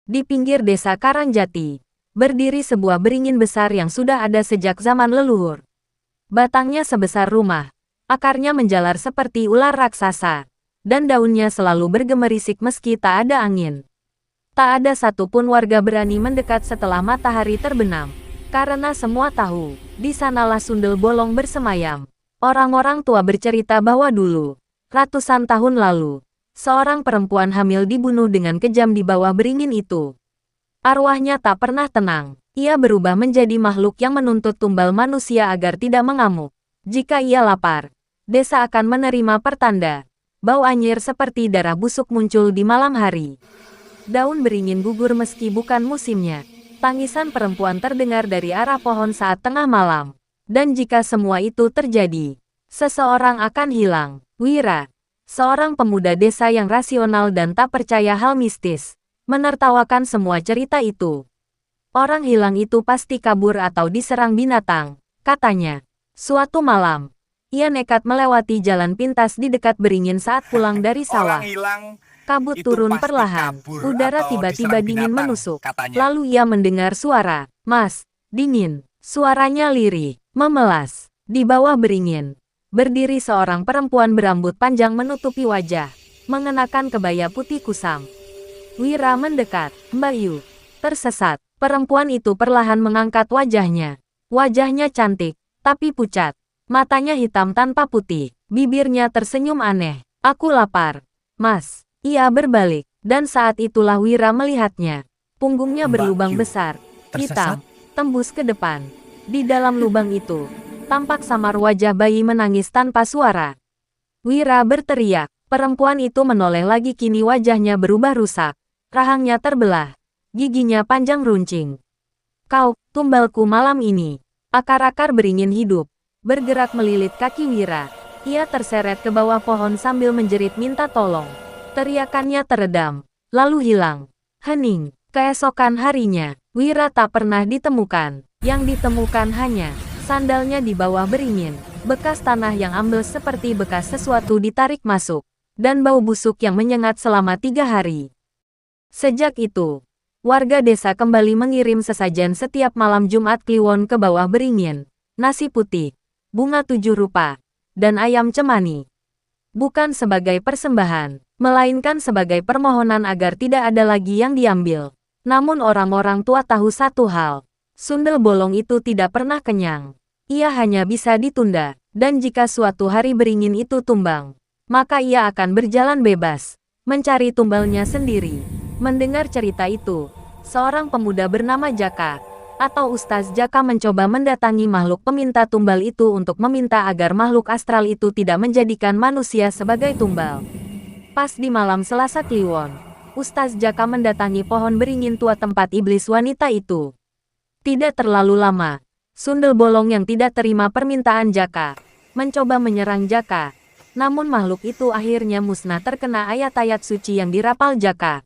Di pinggir desa Karangjati, berdiri sebuah beringin besar yang sudah ada sejak zaman leluhur. Batangnya sebesar rumah, akarnya menjalar seperti ular raksasa, dan daunnya selalu bergemerisik meski tak ada angin. Tak ada satupun warga berani mendekat setelah matahari terbenam, karena semua tahu, di sanalah sundel bolong bersemayam. Orang-orang tua bercerita bahwa dulu, ratusan tahun lalu, seorang perempuan hamil dibunuh dengan kejam di bawah beringin itu. Arwahnya tak pernah tenang. Ia berubah menjadi makhluk yang menuntut tumbal manusia agar tidak mengamuk. Jika ia lapar, desa akan menerima pertanda. Bau anyir seperti darah busuk muncul di malam hari. Daun beringin gugur meski bukan musimnya. Tangisan perempuan terdengar dari arah pohon saat tengah malam. Dan jika semua itu terjadi, seseorang akan hilang. Wira, seorang pemuda desa yang rasional dan tak percaya hal mistis, menertawakan semua cerita itu. Orang hilang itu pasti kabur atau diserang binatang, katanya. Suatu malam, ia nekat melewati jalan pintas di dekat beringin saat pulang dari sawah. Kabut turun perlahan, udara tiba-tiba dingin menusuk. Katanya. Lalu ia mendengar suara, "Mas, dingin." Suaranya lirih, memelas. Di bawah beringin, berdiri seorang perempuan berambut panjang menutupi wajah, mengenakan kebaya putih kusam. Wira mendekat. "Mbak Yu." Tersesat, perempuan itu perlahan mengangkat wajahnya. Wajahnya cantik, tapi pucat. Matanya hitam tanpa putih. Bibirnya tersenyum aneh. "Aku lapar, Mas." Ia berbalik, dan saat itulah Wira melihatnya. Punggungnya Mbak berlubang Yu, besar, hitam, tersesat? tembus ke depan. Di dalam lubang itu, tampak samar wajah bayi menangis tanpa suara. Wira berteriak. Perempuan itu menoleh lagi, kini wajahnya berubah rusak. Rahangnya terbelah. Giginya panjang runcing. "Kau, tumbalku malam ini." Akar-akar beringin hidup bergerak melilit kaki Wira. Ia terseret ke bawah pohon sambil menjerit minta tolong. Teriakannya teredam, lalu hilang. Hening. Keesokan harinya, Wira tak pernah ditemukan. Yang ditemukan hanya sandalnya di bawah beringin, bekas tanah yang ambles seperti bekas sesuatu ditarik masuk, dan bau busuk yang menyengat selama 3 hari. Sejak itu, warga desa kembali mengirim sesajen setiap malam Jumat Kliwon ke bawah beringin. Nasi putih, bunga 7 rupa, dan ayam cemani. Bukan sebagai persembahan, melainkan sebagai permohonan agar tidak ada lagi yang diambil. Namun orang-orang tua tahu satu hal. Sundel bolong itu tidak pernah kenyang. Ia hanya bisa ditunda, dan jika suatu hari beringin itu tumbang, maka ia akan berjalan bebas, mencari tumbalnya sendiri. Mendengar cerita itu, seorang pemuda bernama Jaka, atau Ustaz Jaka, mencoba mendatangi makhluk peminta tumbal itu untuk meminta agar makhluk astral itu tidak menjadikan manusia sebagai tumbal. Pas di malam Selasa Kliwon, Ustaz Jaka mendatangi pohon beringin tua tempat iblis wanita itu. Tidak terlalu lama, sundel bolong yang tidak terima permintaan Jaka mencoba menyerang Jaka. Namun makhluk itu akhirnya musnah terkena ayat-ayat suci yang dirapal Jaka.